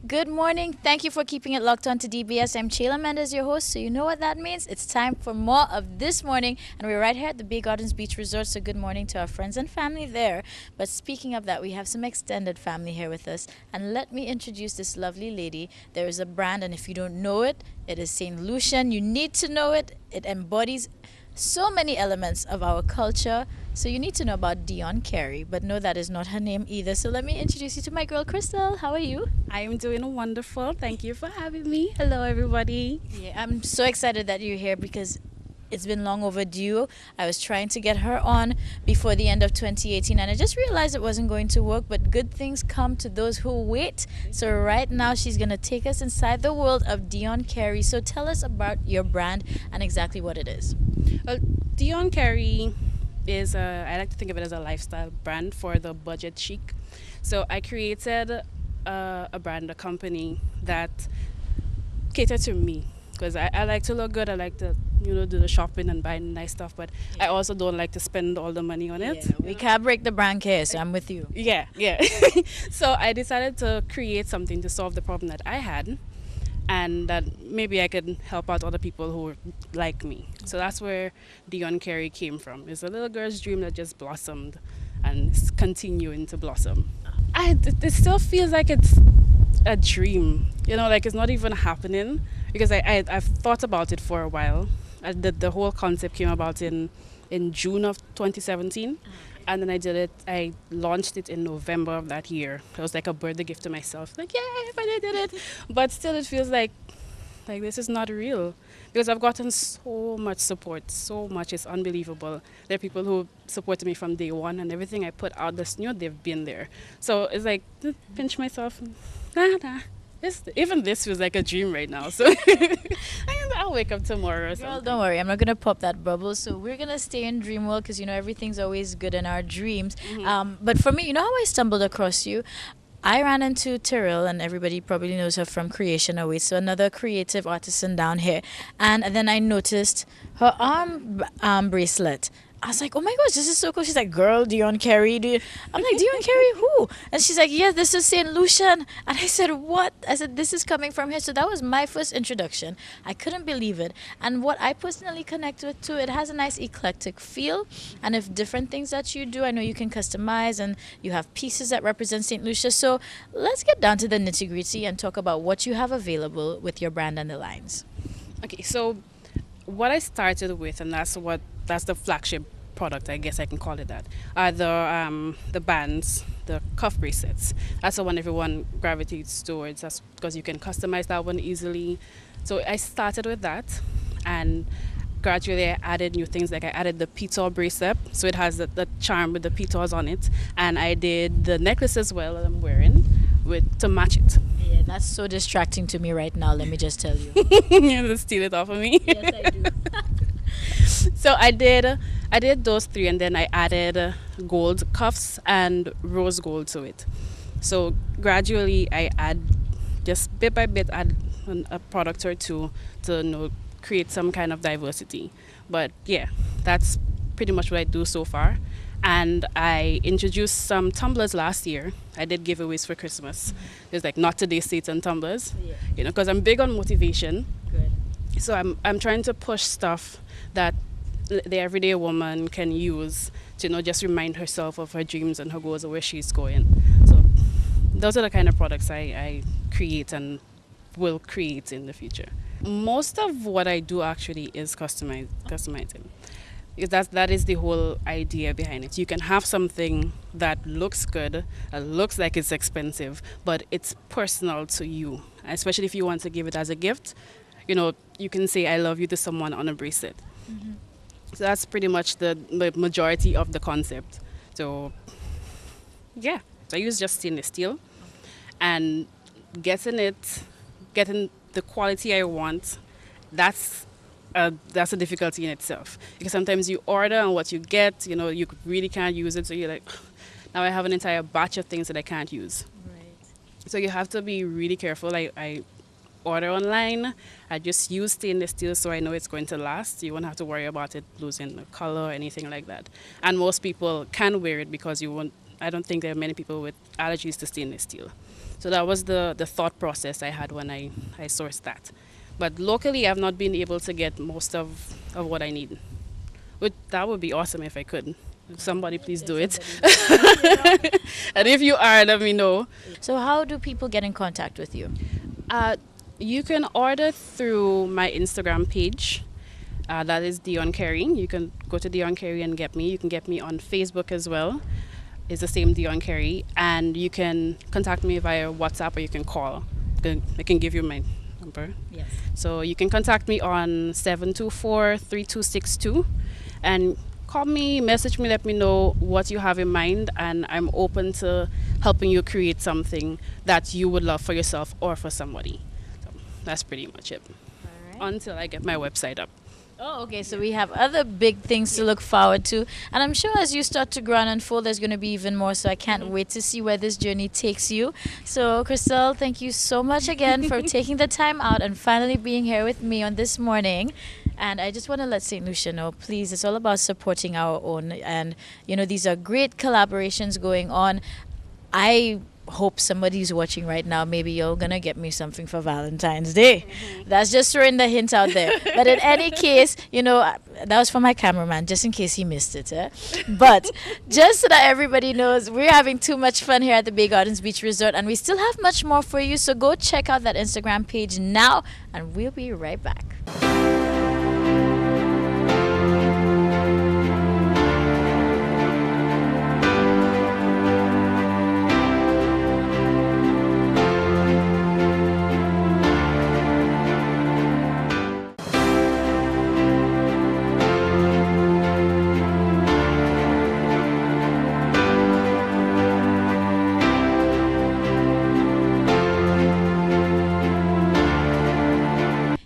Good morning. Thank you for keeping it locked on to DBS. I'm Chayla Mendez, your host. So you know what that means? It's time for more of This Morning, and we're right here at the Bay Gardens Beach Resort. So good morning to our friends and family there. But speaking of that, we have some extended family here with us, and let me introduce this lovely lady. There is a brand, and if you don't know it, it is Saint Lucian. You need to know it. It embodies so many elements of our culture. So you need to know about Dion Carey, but no, that is not her name either. So let me introduce you to my girl Crystal. How are you? I am doing wonderful. Thank you for having me. Hello, everybody. Yeah, I'm so excited that you're here because it's been long overdue. I was trying to get her on before the end of 2018 and I just realized it wasn't going to work, but good things come to those who wait. So right now she's going to take us inside the world of Dion Carey. So tell us about your brand and exactly what it is. Well, Dion Carey is I like to think of it as a lifestyle brand for the budget chic. So I created a brand, a company that cater to me because I like to look good. I like to do the shopping and buy nice stuff, but I also don't like to spend all the money on it. Yeah, we can't break the brand case, so I'm with you. Yeah. So I decided to create something to solve the problem that I had, and that maybe I could help out other people who are like me. So that's where Dion Carey came from. It's a little girl's dream that just blossomed and is continuing to blossom. It still feels like it's a dream, like it's not even happening because I've thought about it for a while. The whole concept came about in June of 2017. And then I launched it in November of that year. It was like a birthday gift to myself. Like, yeah, I finally did it. But still, it feels like this is not real. Because I've gotten so much support, so much. It's unbelievable. There are people who supported me from day one, and everything I put out, they've been there. So it's like, pinch myself. Nah. Even this feels like a dream right now. So I'll wake up tomorrow or something. Girl, don't worry. I'm not gonna pop that bubble. So we're gonna stay in dream world because everything's always good in our dreams. But for me, you know how I stumbled across you. I ran into Tyrell, and everybody probably knows her from Creation Away, so another creative artisan down here. And then I noticed her arm bracelet. I was like, oh my gosh, this is so cool. She's like, girl, Dion Carey. I'm like, Dion Carey, who? And she's like, yeah, this is St. Lucian. And I said, what? I said, this is coming from here. So that was my first introduction. I couldn't believe it. And what I personally connect with too, it has a nice eclectic feel. And if different things that you do, I know you can customize and you have pieces that represent St. Lucia. So let's get down to the nitty gritty and talk about what you have available with your brand and the lines. Okay, so what I started with, and that's the flagship product, I guess I can call it that, are the bands, the cuff bracelets. That's the one everyone gravitates towards. That's because you can customize that one easily. So I started with that, and gradually I added new things. Like I added the petal bracelet, so it has the charm with the petals on it, and I did the necklace as well that I'm wearing to match it. Yeah, that's so distracting to me right now, let me just tell you. You have to steal it off of me. Yes, I do. So I did those three, and then I added gold cuffs and rose gold to it. So gradually I add, just bit by bit, add a product or two to create some kind of diversity. But yeah, that's pretty much what I do so far. And I introduced some tumblers last year. I did giveaways for Christmas. There's like not today states and tumblers, because I'm big on motivation. Good. So I'm trying to push stuff that the everyday woman can use to just remind herself of her dreams and her goals and where she's going. So those are the kind of products I create and will create in the future. Most of what I do actually is customizing. Because that is the whole idea behind it. You can have something that looks good, looks like it's expensive, but it's personal to you. Especially if you want to give it as a gift, you can say I love you to someone on a bracelet. Mm-hmm. So that's pretty much the majority of the concept. So yeah, so I use just stainless steel, and getting the quality I want, that's a difficulty in itself, because sometimes you order and what you get, you really can't use it, so you're like, now I have an entire batch of things that I can't use. Right. So you have to be really careful. I order online. I just use stainless steel so I know it's going to last. You won't have to worry about it losing the color or anything like that. And most people can wear it because I don't think there are many people with allergies to stainless steel. So that was the thought process I had when I sourced that. But locally, I've not been able to get most of what I need. That would be awesome if I could. Somebody please do it. And if you are, let me know. So how do people get in contact with you? Uh, you can order through my Instagram page. That is Dion Carey. You can go to Dion Carey and get me. You can get me on Facebook as well. It's the same Dion Carey. And you can contact me via WhatsApp or you can call. I can give you my number. Yes. So you can contact me on 724-3262 and call me, message me, let me know what you have in mind, and I'm open to helping you create something that you would love for yourself or for somebody. So that's pretty much it. All right. Until I get my website up. Oh, okay. So we have other big things to look forward to. And I'm sure as you start to grow and unfold, there's going to be even more. So I can't wait to see where this journey takes you. So, Crystal, thank you so much again for taking the time out and finally being here with me on this morning. And I just want to let St. Lucia know, please, it's all about supporting our own. And, you know, these are great collaborations going on. I hope somebody's watching right now. Maybe you're gonna get me something for Valentine's Day. That's just throwing the hint out there. But in any case, you know, that was for my cameraman, just in case he missed it. But just so that everybody knows, we're having too much fun here at the Bay Gardens Beach Resort, and we still have much more for you. So go check out that Instagram page now, and we'll be right back.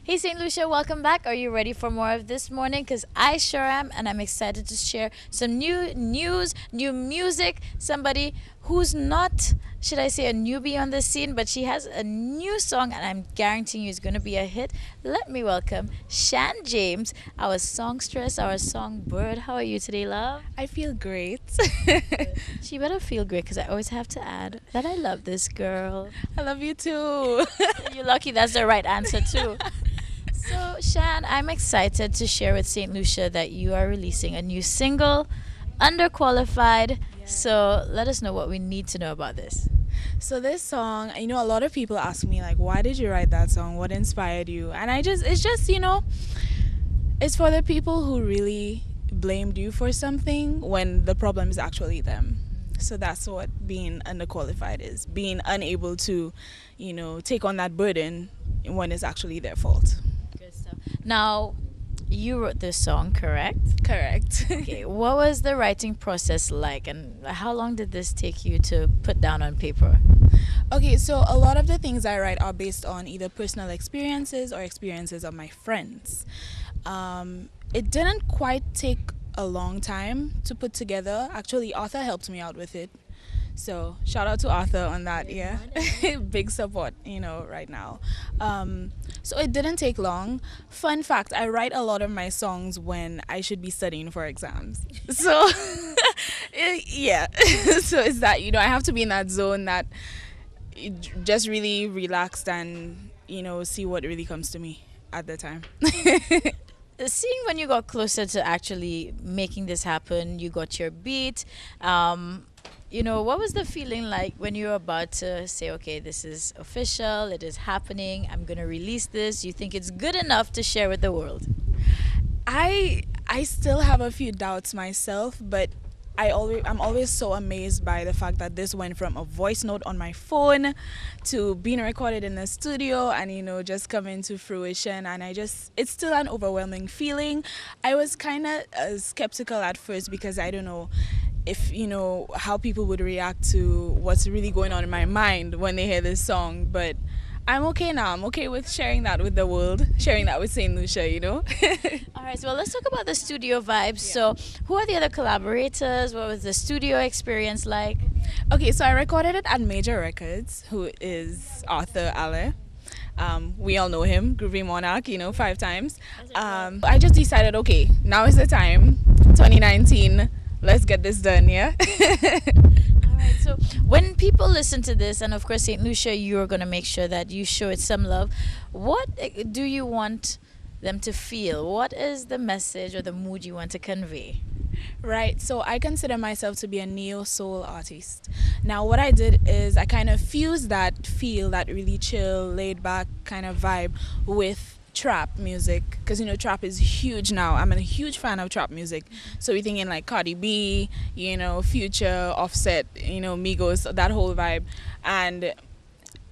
Hey St. Lucia, welcome back. Are you ready for more of this morning? Because I sure am, and I'm excited to share some new news, new music, somebody who's not, should I say, a newbie on the scene, but she has a new song, and I'm guaranteeing you it's going to be a hit. Let me welcome Shan James, our songstress, our songbird. How are you today, love? I feel great. She better feel great, because I always have to add that I love this girl. I love you too. You're lucky that's the right answer, too. So, Shan, I'm excited to share with St. Lucia that you are releasing a new single, Underqualified. So, let us know what we need to know about this. So this song, you know, a lot of people ask me like, why did you write that song? What inspired you? And it's just, you know, it's for the people who really blamed you for something when the problem is actually them. So that's what being underqualified is, being unable to, you know, take on that burden when it's actually their fault. Good stuff. Now, you wrote this song, correct? Correct. Okay, what was the writing process like, and how long did this take you to put down on paper? Okay, so a lot of the things I write are based on either personal experiences or experiences of my friends. It didn't quite take a long time to put together. Actually, Arthur helped me out with it. So shout out to Arthur on that, yeah. Big support, you know, right now. So it didn't take long. Fun fact, I write a lot of my songs when I should be studying for exams. So, yeah. So it's that, you know, I have to be in that zone that just really relaxed and, you know, see what really comes to me at the time. Seeing when you got closer to actually making this happen, you got your beat. You know, what was the feeling like when you were about to say, okay, this is official, it is happening, I'm going to release this? You think it's good enough to share with the world? I still have a few doubts myself, but I'm always so amazed by the fact that this went from a voice note on my phone to being recorded in the studio and, you know, just coming to fruition. And it's still an overwhelming feeling. I was kind of skeptical at first because I don't know if, you know, how people would react to what's really going on in my mind when they hear this song. But I'm okay now. I'm okay with sharing that with the world, sharing that with St. Lucia, you know. All right, so let's talk about the studio vibes. Yeah. So who are the other collaborators? What was the studio experience like? Okay, so I recorded it at Major Records, who is Arthur Ale. We all know him, Groovy Monarch, you know, 5 times. I just decided, okay, now is the time, 2019, let's get this done, yeah? All Right, so when people listen to this, and of course, St. Lucia, you're going to make sure that you show it some love. What do you want them to feel? What is the message or the mood you want to convey? Right, so I consider myself to be a neo soul artist. Now, what I did is I kind of fused that feel, that really chill, laid back kind of vibe with trap music, because you know trap is huge now. I'm a huge fan of trap music, so we're thinking like Cardi B, you know, Future, Offset, you know, Migos, that whole vibe. And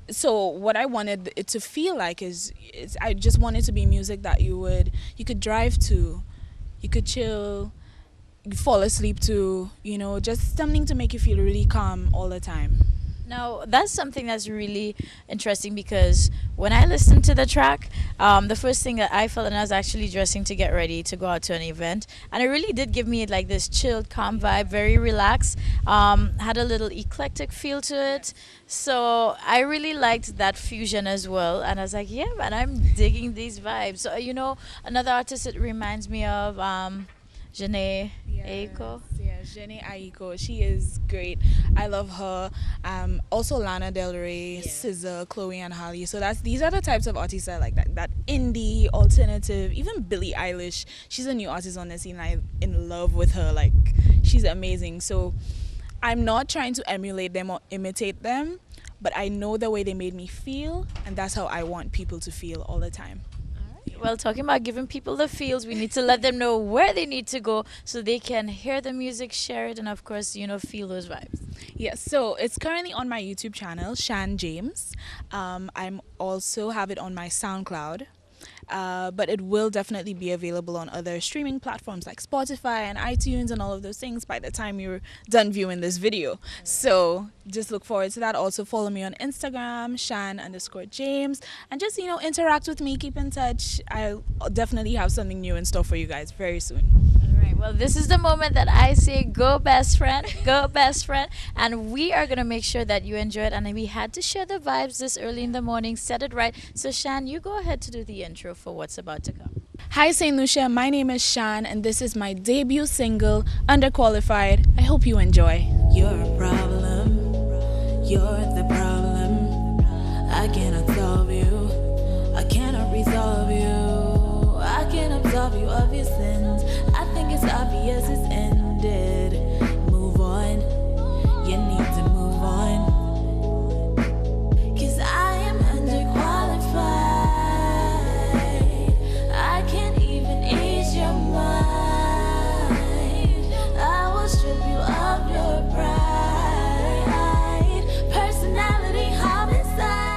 so what I wanted it to feel like is I just wanted to be music that you could drive to, you could chill, fall asleep to, you know, just something to make you feel really calm all the time. Now, that's something that's really interesting because when I listened to the track, the first thing that I felt, and I was actually dressing to get ready to go out to an event, and it really did give me like this chilled, calm vibe, very relaxed, had a little eclectic feel to it. So I really liked that fusion as well, and I was like, yeah, man, I'm digging these vibes. So, you know, another artist it reminds me of, Janae Aiko. Yeah, Jenny Aiko. She is great. I love her. Also Lana Del Rey, SZA, Chloe and Halle. So these are the types of artists I like. That indie, alternative, even Billie Eilish. She's a new artist on the scene. I'm in love with her. Like, she's amazing. So I'm not trying to emulate them or imitate them, but I know the way they made me feel, and that's how I want people to feel all the time. Well, talking about giving people the feels, we need to let them know where they need to go so they can hear the music, share it, and of course, you know, feel those vibes. Yes, so it's currently on my YouTube channel, Shan James. I'm also have it on my SoundCloud. But it will definitely be available on other streaming platforms like Spotify and iTunes and all of those things by the time you're done viewing this video. So just look forward to that. Also follow me on Instagram, Shan_James, and just, you know, interact with me, keep in touch. I'll definitely have something new in store for you guys very soon. All right, well, this is the moment that I say go best friend, go best friend, and we are going to make sure that you enjoy it. And we had to share the vibes this early in the morning, set it right. So Shan, you go ahead to do the intro for what's about to come. Hi St. Lucia, my name is Shan and this is my debut single, Underqualified. I hope you enjoy. You're a problem, you're the problem. I cannot solve you, I cannot resolve you. I can absolve you of your sins. I think it's obvious it's ended. Move on, you need to move on. 'Cause I am underqualified. I can't even ease your mind. I will strip you of your pride. Personality, homicide.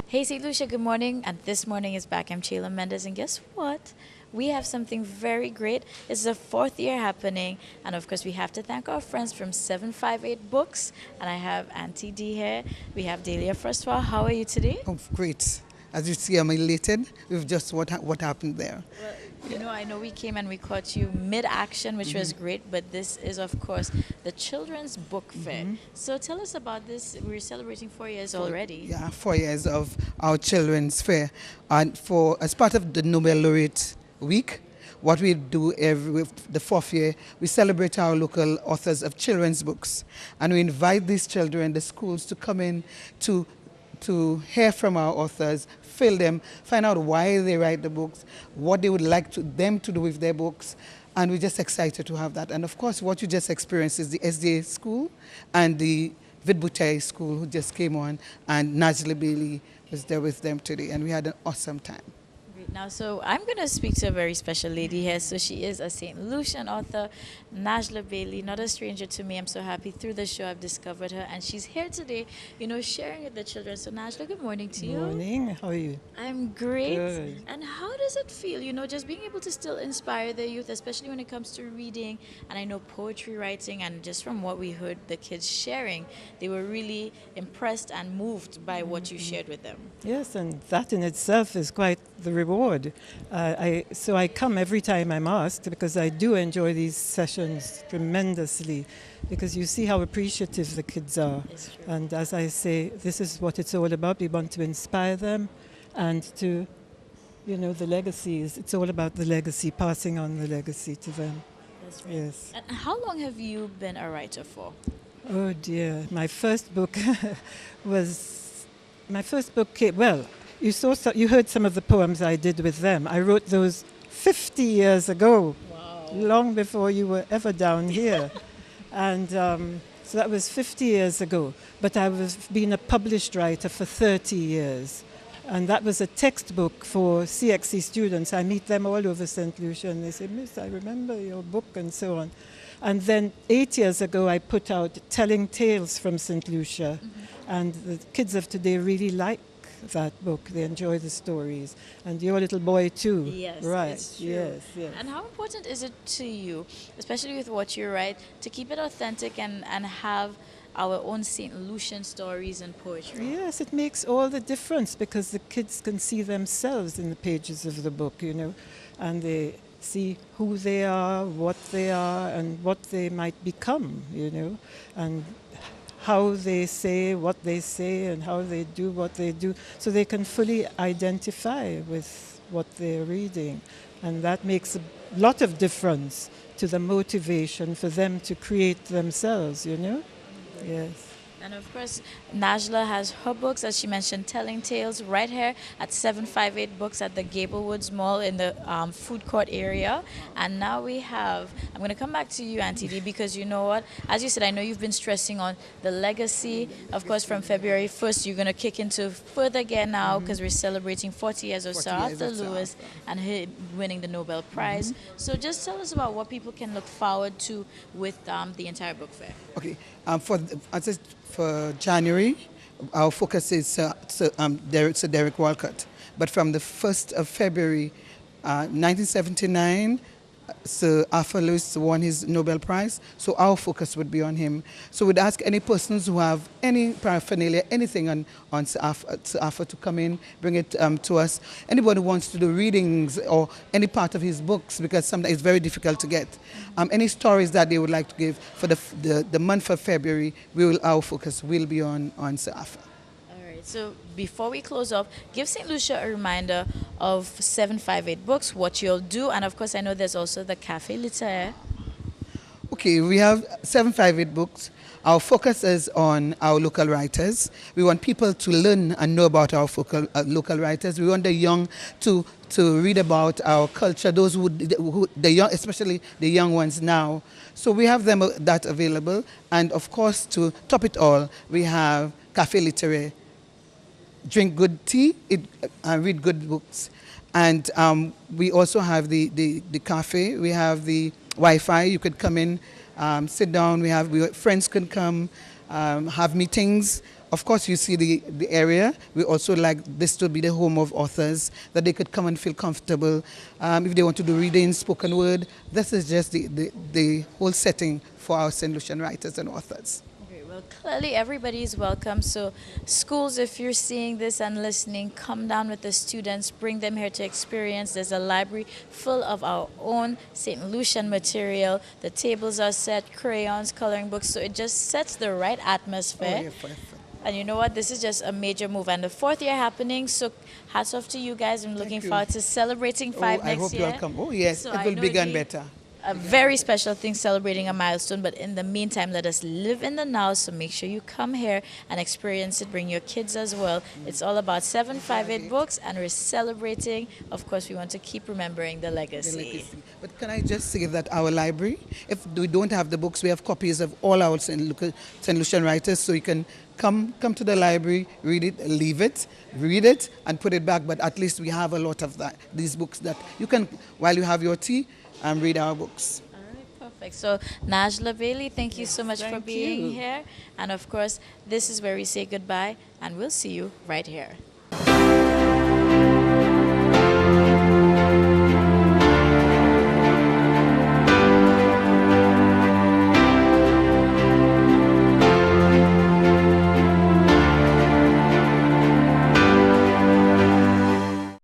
Hey, St. Lucia, good morning. And this morning is back. I'm Chayla Mendez. And guess what? We have something very great. It's the 4th year happening. And of course, we have to thank our friends from 758 Books. And I have Auntie D here. We have Delia Francois. How are you today? Oh, great. As you see, I'm elated with just what happened there. Well, you know, I know we came and we caught you mid-action, which was great, but this is, of course, the Children's Book Fair. So tell us about this. We're celebrating 4 years already. Yeah, 4 years of our Children's Fair. And as part of the Nobel Laureate Week, what we do with the 4th year, we celebrate our local authors of children's books. And we invite these children, the schools, to come in to hear from our authors, fill them, find out why they write the books, what they would like them to do with their books, and we're just excited to have that. And of course, what you just experienced is the SDA school and the Vidbutai school who just came on, and Najli Bailey was there with them today, and we had an awesome time. Now, so I'm going to speak to a very special lady here. So she is a St. Lucian author, Najla Bailey, not a stranger to me. I'm so happy through the show I've discovered her. And she's here today, sharing with the children. So Najla, good morning to you. Morning. How are you? I'm great. Good. And how does it feel, just being able to still inspire the youth, especially when it comes to reading, and I know poetry writing, and just from what we heard the kids sharing, they were really impressed and moved by what you shared with them. Yes, and that in itself is quite the reward. So I come every time I'm asked because I do enjoy these sessions tremendously because you see how appreciative the kids are. And as I say, this is what it's all about. We want to inspire them and to, the legacies. It's all about the legacy, passing on the legacy to them. That's right. Yes. And how long have you been a writer for? Oh dear, my first book you heard some of the poems I did with them. I wrote those 50 years ago, long before you were ever down here. And so that was 50 years ago. But I've been a published writer for 30 years. And that was a textbook for CXC students. I meet them all over St. Lucia and they say, Miss, I remember your book and so on. And then 8 years ago, I put out Telling Tales from St. Lucia. Mm-hmm. And the kids of today really like that book. They enjoy the stories. And your little boy too. Yes, right. It's true. Yes, yes. And how important is it to you, especially with what you write, to keep it authentic and have our own St. Lucian stories and poetry? Yes, it makes all the difference because the kids can see themselves in the pages of the book, and they see who they are, and what they might become, and how they say what they say and how they do what they do, so they can fully identify with what they're reading. And that makes a lot of difference to the motivation for them to create themselves, Yes. And of course, Najla has her books, as she mentioned, Telling Tales, right here at 758 Books at the Gablewoods Mall in the food court area. And now we have, I'm going to come back to you, Auntie D, because you know what? As you said, I know you've been stressing on the legacy. Of course, from February 1st, you're going to kick into further again now because we're celebrating 40 years of Sir Arthur Lewis and him winning the Nobel Prize. So just tell us about what people can look forward to with the entire book fair. Okay, for January, our focus is Sir Derek Walcott. But from the 1st of February, 1979, Sir Arthur Lewis won his Nobel Prize, so our focus would be on him. So we'd ask any persons who have any paraphernalia, anything on Sir Arthur to come in, bring it to us. Anybody who wants to do readings or any part of his books, because sometimes it's very difficult to get. Any stories that they would like to give for the month of February, our focus will be on Sir Arthur. So before we close off, give St. Lucia a reminder of 758 Books, what you'll do, and of course I know there's also the Café Littéraire. Okay, we have 758 Books. Our focus is on our local writers. We want people to learn and know about our local writers. We want the young to read about our culture, those the young, especially the young ones now. So we have them that available, and of course to top it all, we have Café Littéraire. Drink good tea, read good books. And we also have the cafe, we have the Wi-Fi, you could come in, sit down, friends can come, have meetings. Of course, you see the area. We also like this to be the home of authors, that they could come and feel comfortable. If they want to do reading, spoken word, this is just the whole setting for our St. Lucian writers and authors. Well, clearly everybody is welcome. So schools, if you're seeing this and listening, come down with the students, bring them here to experience. There's a library full of our own St. Lucian material. The tables are set, crayons, coloring books. So it just sets the right atmosphere. Oh, yeah, and you know what? This is just a major move. And the 4th year happening, so hats off to you guys. I'm looking forward to celebrating 5 next year. I hope you'll come. Oh, yes, so it will be bigger and better. a very special thing, celebrating a milestone. But in the meantime, let us live in the now. So make sure you come here and experience it. Bring your kids as well. It's all about 758 books, and we're celebrating. Of course, we want to keep remembering the legacy. But can I just say that our library, if we don't have the books, we have copies of all our St. Lucian writers, so you can come to the library, read it, leave it, read it, and put it back. But at least we have a lot of these books that you can, while you have your tea, read our books. All right, perfect. So, Najla Bailey, thank you so much for being here. And of course, this is where we say goodbye, and we'll see you right here.